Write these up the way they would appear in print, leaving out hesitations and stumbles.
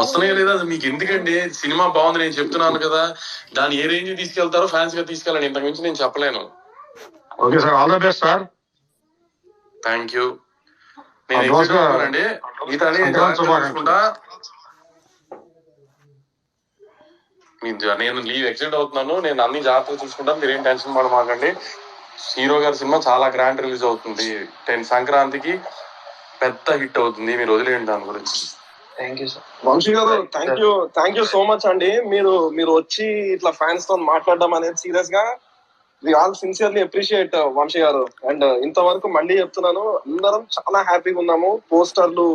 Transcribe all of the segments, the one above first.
వస్తున్నాయి లేదా మీకు ఎందుకండి? సినిమా బాగుంది నేను చెప్తున్నాను కదా, దాన్ని ఏ రేంజ్ తీసుకెళ్తారో ఫ్యాన్స్ గా తీసుకెళ్ళండి, ఇంతకు మించి నేను చెప్పలేను. Okay sir, all the best sir. Thank you. నేను ఎగ్జిట్ అవుతానండి, మిగతా చూసుకుంటా. నేను లీవ్ ఎగ్జిట్ అవుతున్నాను, నేను అన్ని జాగ్రత్తగా చూసుకుంటాను, మీరేం టెన్షన్ పడమాకండి. హీరో గారి సినిమా చాలా గ్రాండ్ రిలీజ్ అవుతుంది, 10 సంక్రాంతికి పెద్ద హిట్ అవుతుంది, మీరు వదిలేయండి దాని గురించి. Thank you sir. వంశీ గారు, థ్యాంక్ యూ సో మచ్ అండి. మీరు వచ్చి ఇట్లా ఫ్యాన్స్ తో మాట్లాడడం అనేది సీరియస్ గా we all sincerely appreciate Vamshi గారు. అండ్ ఇంతవరకు మళ్ళీ చెప్తున్నాను, అందరం చాలా హ్యాపీగా ఉన్నాము. పోస్టర్లు,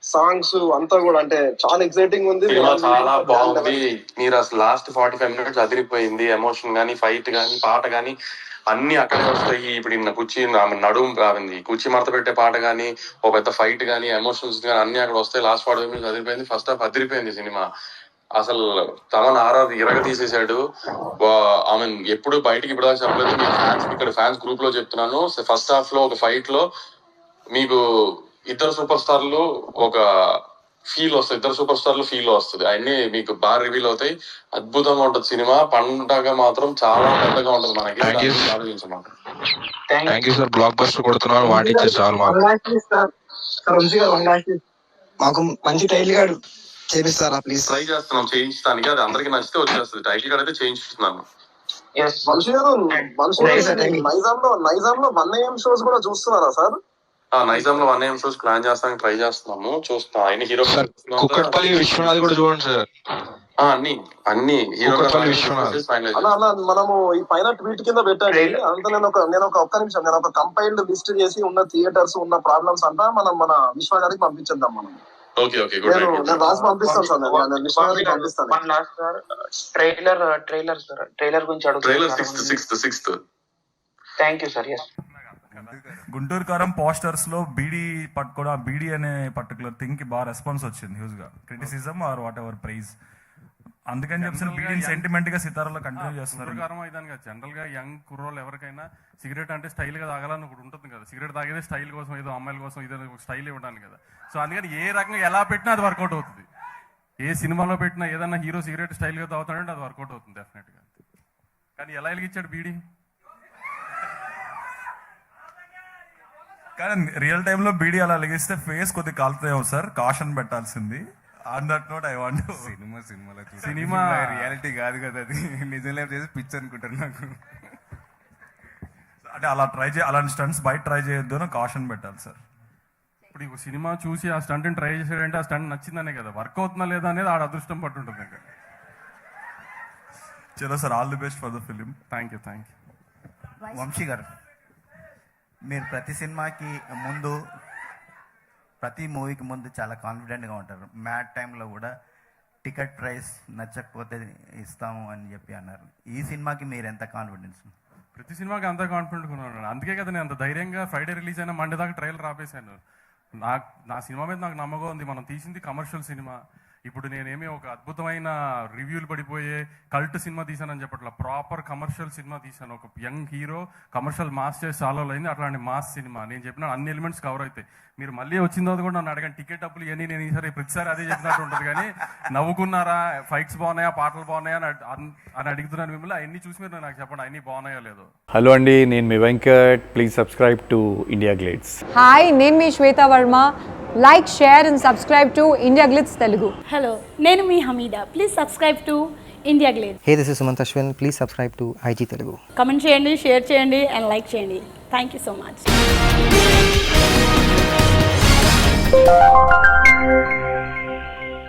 సాంగ్స్ అంతా కూడా అంటే చాలా ఎక్సైటింగ్ ఉంది. చాలా బాగుంది. మీరు అసలు లాస్ట్ 45 minutes అదిరిపోయింది. ఎమోషన్ గానీ, ఫైట్ గానీ, పాట గానీ అన్ని అక్కడే వస్తాయి. ఇప్పుడు ఇన్న నడుము కావింది, కుర్చీ మడత పెట్టే పాట గానీ, ఒక పెద్ద ఫైట్ గానీ, ఎమోషన్స్ గానీ అన్ని అక్కడ వస్తాయి. లాస్ట్ 45 minutes అదిరిపోయింది. ఫస్ట్ హాఫ్ అదిరిపోయింది సినిమా. అసలు తమన్ ఆర్ఆర్ ఇరగ తీసేశాడు. ఐ మీన్ ఎప్పుడు బయటికి ఇప్పుడు దాకా చెప్పలేదు, మీ ఫ్యాన్స్ ఇక్కడ ఫ్యాన్స్ గ్రూప్ లో చెప్తున్నాను. ఫస్ట్ హాఫ్ లో ఒక ఫైట్ లో మీకు ఇద్దరు సూపర్ స్టార్లు ఒక ఫీల్ వస్తుంది, ఇద్దరు సూపర్ స్టార్లు ఫీల్ వస్తుంది. అన్ని మీకు బాగా రివీల్ అవుతాయి. అద్భుతంగా ఉంటది సినిమా. పండగ మాత్రం చాలా పెద్దగా ఉంటది మనకి. ఆలోచించమాట. Thank you sir. Blockbuster కొడుతున్నాను, వాటిచ్చే చాలు మాకు మంచి టైటిల్ కార్డు చేపిస్తారా ప్లీజ్? ట్రై చేస్తున్నాం చేయించడానికి, అది అందరికి నచ్చితే వచ్చేస్తుంది. టైటిల్ కార్డ్ అయితే చేయించుతున్నాను. వంశీ గారు, నైజాం లో 1 AM షోస్ కూడా చూస్తున్నారా సార్? నైజాం లో 1 AM షోస్ ప్లాన్ చేస్తానికి ట్రై చేస్తున్నాము, చూస్తాం. ఆయన హీరో కుక్కట్పల్లి విశ్వనాథ్ కూడా చూడండి సార్. అన్ని హీరో మనము ఈ పైన ట్వీట్ కింద పెట్టండి. అంతా నేను ఒక్క నిమిషం నేను ఒక కంపైల్డ్ లిస్ట్ చేసి ఉన్న థియేటర్స్ ఉన్న ప్రాబ్లమ్స్ అంతా మన విశ్వ గారికి పంపించేద్దాం. మనం నేను రాసి పంపిస్తాను సార్. నేను విశ్వ గారికి పంపిస్తాను. ట్రైలర్ గురించి అడుగుతాను. 6th. Thank you sir. Guntur కారం పోస్టర్స్ లో బీడీ పట్టుకోవడం, బీడీ అనే పర్టికులర్ థింగ్ కి బాగా రెస్పాన్స్ వచ్చింది, హ్యూజ్ గా criticism or whatever praise. అందుకని చెప్పి బీడీ సెంటిమెంట్ గా సితారాలో కంటిన్యూ చేస్తున్నారు. జనరల్ గా యంగ్ కుర్రోళ్ళు ఎవరికైనా సిగరెట్ అంటే స్టైల్ గా తాగాలని ఒకటి ఉంటుంది కదా. సిగరెట్ తాగేదే స్టైల్ కోసం, ఏదో అమ్మాయిల కోసం, ఇదో స్టైల్ ఇవ్వడానికి కదా. సో అందుకని ఏ రకంగా ఎలా పెట్టినా అది వర్కౌట్ అవుతుంది. ఏ సినిమాలో పెట్టినా ఏదన్నా హీరో సిగరెట్ స్టైల్ గా తాగుతాడంటే అది వర్కౌట్ అవుతుంది డెఫినెట్ గా. కానీ ఎలా వెలిగించాడు బీడీ? కానీ రియల్ టైంలో బీడీ అలా వెలిగిస్తే ఫేస్ కొద్దిగా కాలుతాయేమో సార్, కాషన్ పెట్టాల్సింది. On that note I want cinema reality కాదు కదా, అది నిజంలో చేసి పిచ్ అనుకుంటారు నాకు. అంటే అలా అలాంటి స్టంట్స్ బయట ట్రై చేయొద్దు అని కాషన్ పెట్టాలి సార్. ఇప్పుడు ఈ సినిమా చూసి ఆ స్టంట్ ట్రై చేసాడంటే ఆ స్టంట్ నచ్చిందనే కదా, వర్క్ అవుతుందా లేదా అనేది ఆడ అదృష్టం పట్టుంటుంది ఇంకా. చలో sir, all the best for the film. Thank you. Vamshi గారు, మీరు ప్రతి సినిమాకి ముందు, ప్రతి మూవీకి ముందు చాలా కాన్ఫిడెంట్గా ఉంటారు. మ్యాట్ టైంలో కూడా టికెట్ ప్రైస్ నచ్చకపోతే ఇస్తాము అని చెప్పి అన్నారు. ఈ సినిమాకి మీరు ఎంత కాన్ఫిడెన్స్? ప్రతి సినిమాకి అంత కాన్ఫిడెంట్గా ఉన్నాను. అందుకే కదా నేను అంత ధైర్యంగా ఫ్రైడే రిలీజ్ అయిన మండే దాకా ట్రైలర్ ఆపేశాను. నా సినిమా మీద నాకు నమ్మకం ఉంది. మనం తీసింది కమర్షియల్ సినిమా. ఇప్పుడు నేనేమి ఒక అద్భుతమైన రివ్యూలు పడిపోయే కల్ట్ సినిమా తీశానని చెప్పట్లా, ప్రాపర్ కమర్షియల్ సినిమా తీశాను. ఒక యంగ్ హీరో కమర్షియల్ మాస్ చేసి చాలా అయింది, అట్లాంటి మాస్ సినిమా. నేను చెప్పిన అన్ని ఎలిమెంట్స్ కవర్ అవుతాయి. మీరు మళ్ళీ వచ్చిన తర్వాత కూడా నన్ను అడగండి టికెట్ డబ్బులు ఇవన్నీ, నేను ఈసారి ప్రతిసారి అదే చెప్పినట్టు ఉంటుంది. కానీ నవ్వుకున్నారా, ఫైట్స్ బాగున్నాయా, పాటలు బాగున్నాయా అని అడుగుతున్నాను మిమ్మల్ని. అవన్నీ చూసి మీరు నాకు చెప్పండి అన్ని బాగున్నాయో లేదో. హలో అండి, నేను మీ Venkat. Please subscribe to India Glitz. హాయ్, నేను మీ Shweta Varma. Like, share and subscribe to India Glitz Telugu. Hello, నేను మీ Hameeda. Please subscribe to India Glitz. Hey, this is Sumanth Ashwin. Please subscribe to IG Telugu. Comment చేయండి, షేర్ చేయండి అండ్ లైక్ చేయండి. Thank you so much.